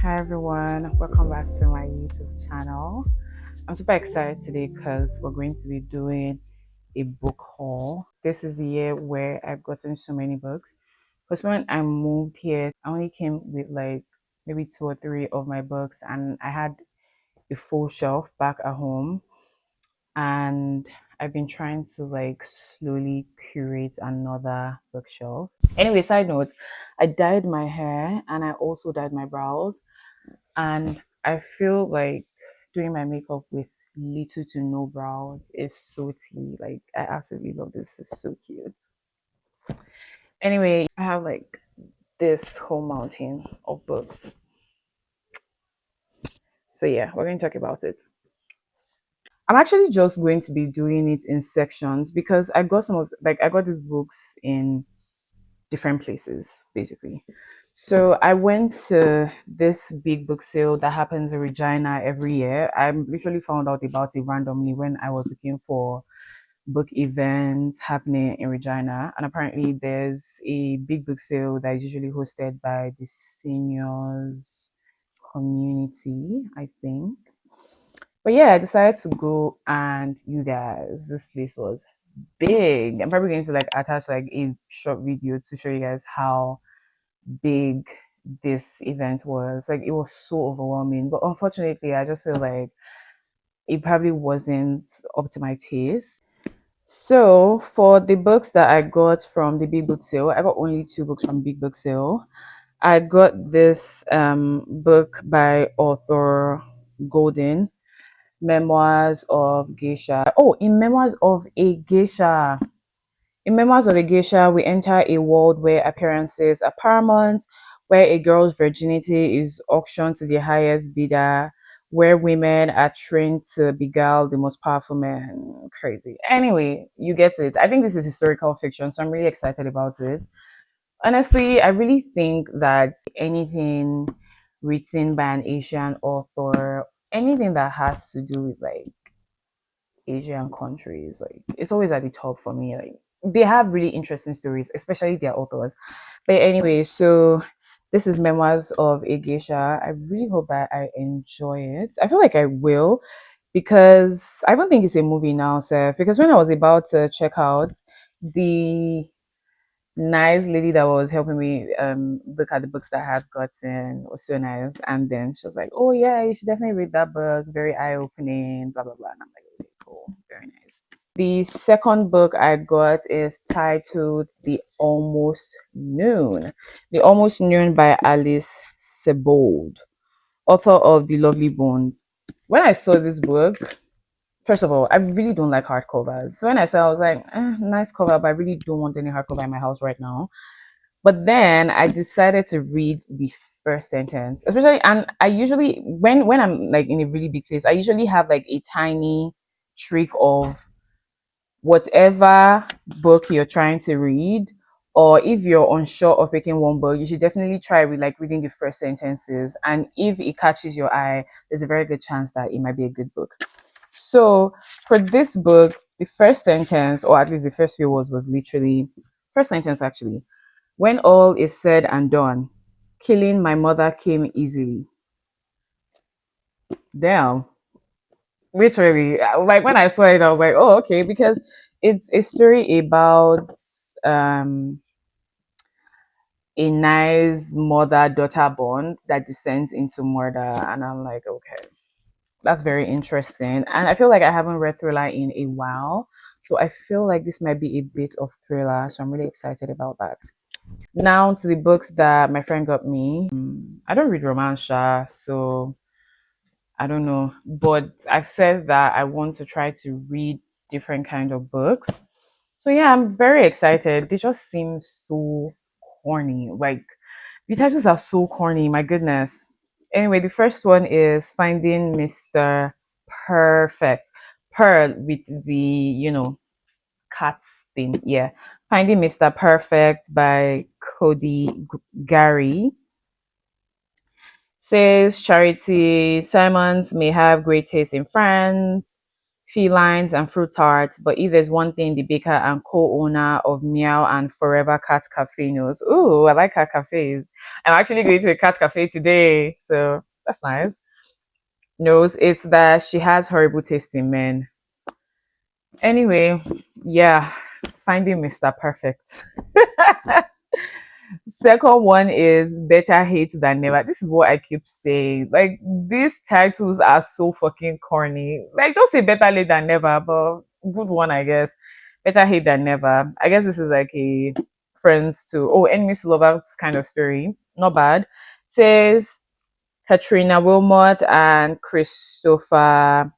Hi everyone, welcome back to my YouTube channel. I'm super excited today because we're going to be doing a book haul. This is the year where I've gotten so many books. Because when I moved here, I only came with like maybe two or three of my books, and I had a full shelf back at home. And I've been trying to like slowly curate another bookshelf. Anyway, side note, I dyed my hair and I also dyed my brows, and I feel like doing my makeup with little to no brows is so tea. Like I absolutely love this. It's so cute. Anyway, I have like this whole mountain of books. So yeah, we're going to talk about it. I'm actually just going to be doing it in sections because I got these books in different places basically. So I went to this big book sale that happens in Regina every year. I literally found out about it randomly when I was looking for book events happening in Regina. And apparently there's a big book sale that is usually hosted by the seniors community, I think. But yeah, I decided to go, and you guys, this place was big. I'm probably going to like attach like a short video to show you guys how big this event was. Like it was so overwhelming. But unfortunately, I just feel like it probably wasn't up to my taste. So for the books that I got from the big book sale, I got only two books from big book sale. I got this book by author Golden, Memoirs of Geisha. Oh, in Memoirs of a Geisha. In Memoirs of a Geisha, we enter a world where appearances are paramount, where a girl's virginity is auctioned to the highest bidder, where women are trained to beguile the most powerful men. Crazy. Anyway, you get it. I think this is historical fiction, so I'm really excited about it. Honestly, I really think that anything written by an Asian author, anything that has to do with like Asian countries, like it's always at the top for me. Like they have really interesting stories, especially their authors. But anyway, so this is Memoirs of a Geisha. I really hope that I enjoy it. I feel like I will because I don't think it's a movie now, sir. Because when I was about to check out, the nice lady that was helping me look at the books that I have gotten was so nice. And then she was like, "Oh yeah, you should definitely read that book. Very eye opening, blah blah blah." And I'm like, "Okay, cool, very nice." The second book I got is titled The Almost Noon. The Almost Noon by Alice Sebold, author of The Lovely Bones. When I saw this book, first of all, I really don't like hardcovers. So when I saw it, I was like, nice cover, but I really don't want any hardcover in my house right now. But then I decided to read the first sentence, especially, and I usually, when I'm like in a really big place, I usually have like a tiny trick of whatever book you're trying to read, or if you're unsure of picking one book, you should definitely try with like reading the first sentences. And if it catches your eye, there's a very good chance that it might be a good book. So for this book, the first sentence, or at least the first few words, was literally first sentence actually. When all is said and done, killing my mother came easily. Damn. Literally, like when I saw it, I was like, oh, okay, because it's a story about um a nice mother-daughter bond that descends into murder. And I'm like, okay, that's very interesting. And I feel like I haven't read thriller in a while. So I feel like this might be a bit of thriller. So I'm really excited about that. Now to the books that my friend got me. I don't read romance, so I don't know. But I've said that I want to try to read different kind of books. So yeah, I'm very excited. They just seem so corny. Like the titles are so corny, my goodness. Anyway, the first one is Finding Mr. Purrfect. Pearl with the, cats thing. Yeah. Finding Mr. Purrfect by Codi Gary. Says Charity Simons may have great taste in France, felines and fruit tarts. But if there's one thing the baker and co-owner of Meow and Forever Cat Cafe knows, ooh, I like cat cafes. I'm actually going to a cat cafe today, so that's nice. Knows it's that she has horrible taste in men. Anyway, yeah, finding Mr. Perfect. Second one is Better Hate Than Never. This is what I keep saying. Like, these titles are so fucking corny. Like, just say Better Late Than Never, but good one, I guess. Better Hate Than Never. I guess this is like a friends to, oh, enemies to lovers kind of story. Not bad. Says Katrina Wilmot and Christopher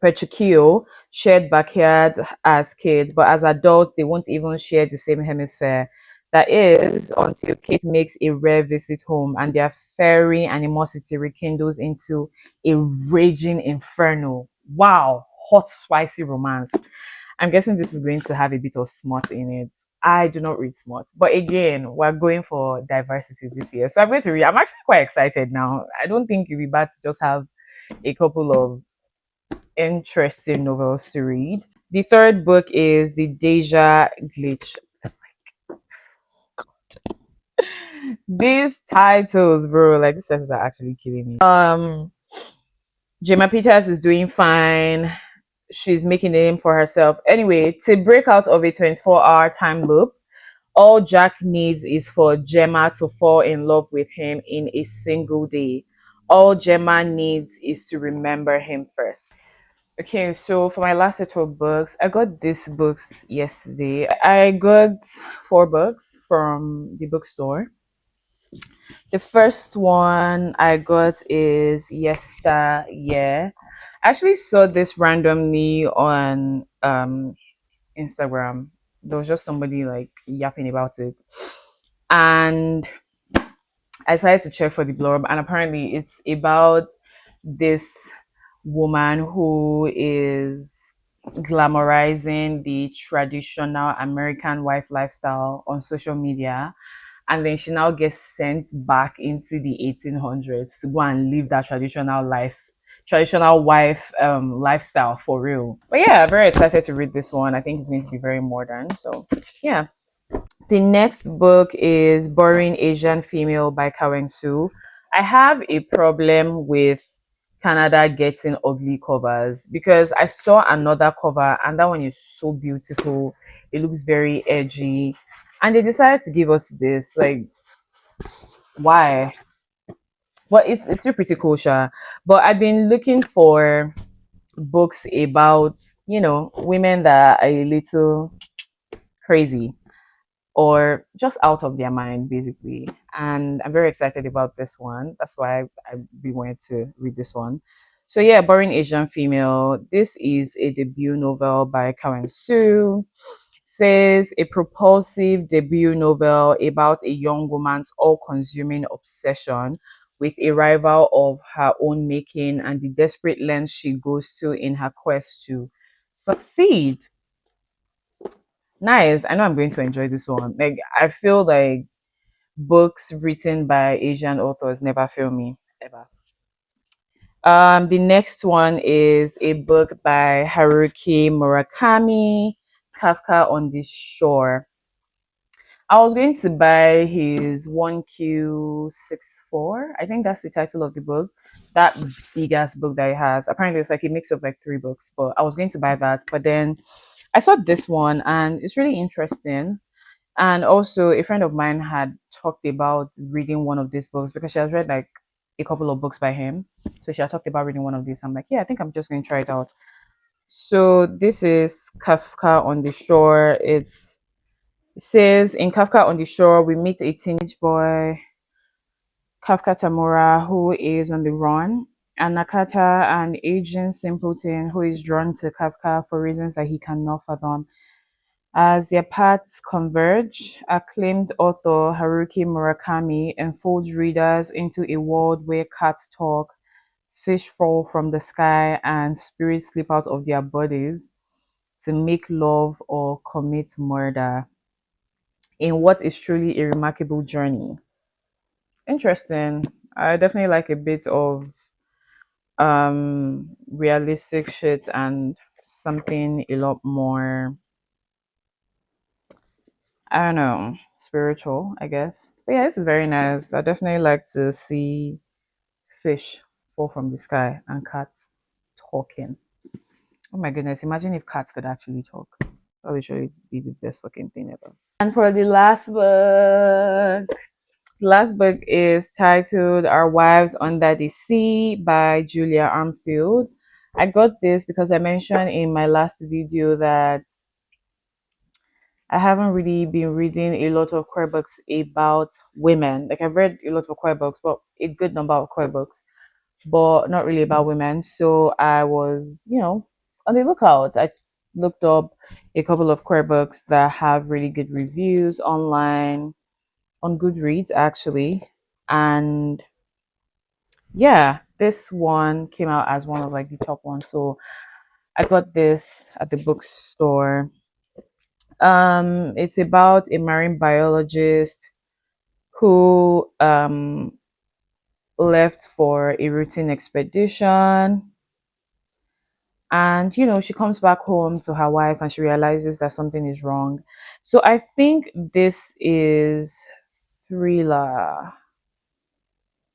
Petruchio shared backyards as kids, but as adults, they won't even share the same hemisphere. That is, until Kate makes a rare visit home and their fiery animosity rekindles into a raging inferno. Wow, hot, spicy romance. I'm guessing this is going to have a bit of smut in it. I do not read smut, but again, we're going for diversity this year. So I'm going to read. I'm actually quite excited now. I don't think it'll be bad to just have a couple of interesting novels to read. The third book is The Déjá Glitch. These titles, bro, like these titles are actually killing me. Gemma Peters is doing fine. She's making a name for herself. Anyway, to break out of a 24-hour time loop, all Jack needs is for Gemma to fall in love with him in a single day. All Gemma needs is to remember him first. Okay, so for my last set of books, I got these books yesterday. I got four books from the bookstore. The first one I got is Yesteryear. I actually saw this randomly on Instagram. There was just somebody like yapping about it. And I decided to check for the blurb, and apparently it's about this woman who is glamorizing the traditional American wife lifestyle on social media, and then she now gets sent back into the 1800s to go and live that traditional wife lifestyle for real. But yeah, very excited to read this one. I think it's going to be very modern. So yeah. The next book is Boring Asian Female by Cawen. I have a problem with Canada getting ugly covers because I saw another cover and that one is so beautiful. It looks very edgy. And they decided to give us this. Like, why? Well, it's still pretty cool, sure. But I've been looking for books about, women that are a little crazy or just out of their mind, basically. And I'm very excited about this one. That's why I really wanted to read this one. So yeah, Boring Asian Female. This is a debut novel by Cawen. Says a propulsive debut novel about a young woman's all-consuming obsession with a rival of her own making and the desperate lengths she goes to in her quest to succeed. Nice. I know I'm going to enjoy this one. Like, I feel like books written by Asian authors never fail me ever. The next one is a book by Haruki Murakami, Kafka on the Shore. I was going to buy his 1Q64. I think that's the title of the book. That big ass book that he has. Apparently, it's like a mix of like three books, but I was going to buy that. But then I saw this one and it's really interesting. And also, a friend of mine had talked about reading one of these books because she has read like a couple of books by him. So she had talked about reading one of these. I'm like, yeah, I think I'm just going to try it out. So this is Kafka on the Shore. It says in Kafka on the Shore, we meet a teenage boy, Kafka Tamura, who is on the run, and Nakata, an aging simpleton who is drawn to Kafka for reasons that he cannot fathom. As their paths converge, acclaimed author Haruki Murakami enfolds readers into a world where cats talk, fish fall from the sky, and spirits slip out of their bodies to make love or commit murder in what is truly a remarkable journey. Interesting. I definitely like a bit of realistic shit and something a lot more, I don't know, spiritual, I guess. But yeah, this is very nice. I definitely like to see fish fall from the sky and cats talking. Oh my goodness, imagine if cats could actually talk. That would literally be the best fucking thing ever. And for the last book is titled Our Wives Under the Sea by Julia Armfield. I got this because I mentioned in my last video that I haven't really been reading a lot of queer books about women. Like I've read a lot of queer books, but a good number of queer books, but not really about women. So I was, on the lookout. I looked up a couple of queer books that have really good reviews online on Goodreads actually. And yeah, this one came out as one of like the top ones. So I got this at the bookstore. It's about a marine biologist who left for a routine expedition, and she comes back home to her wife and she realizes that something is wrong. So I think this is thriller.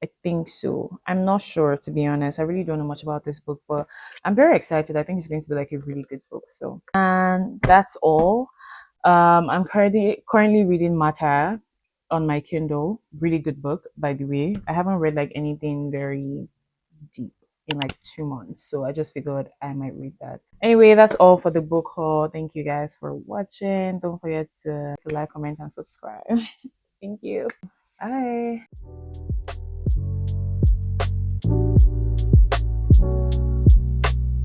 I think so. I'm not sure, to be honest. I really don't know much about this book, but I'm very excited. I think it's going to be like a really good book. So, and that's all. I'm currently reading Mata on my Kindle. Really good book, by the way. I haven't read like anything very deep in like 2 months, so I just figured I might read that. Anyway, that's all for the book haul. Thank you guys for watching. Don't forget to like, comment, and subscribe. Thank you. Bye.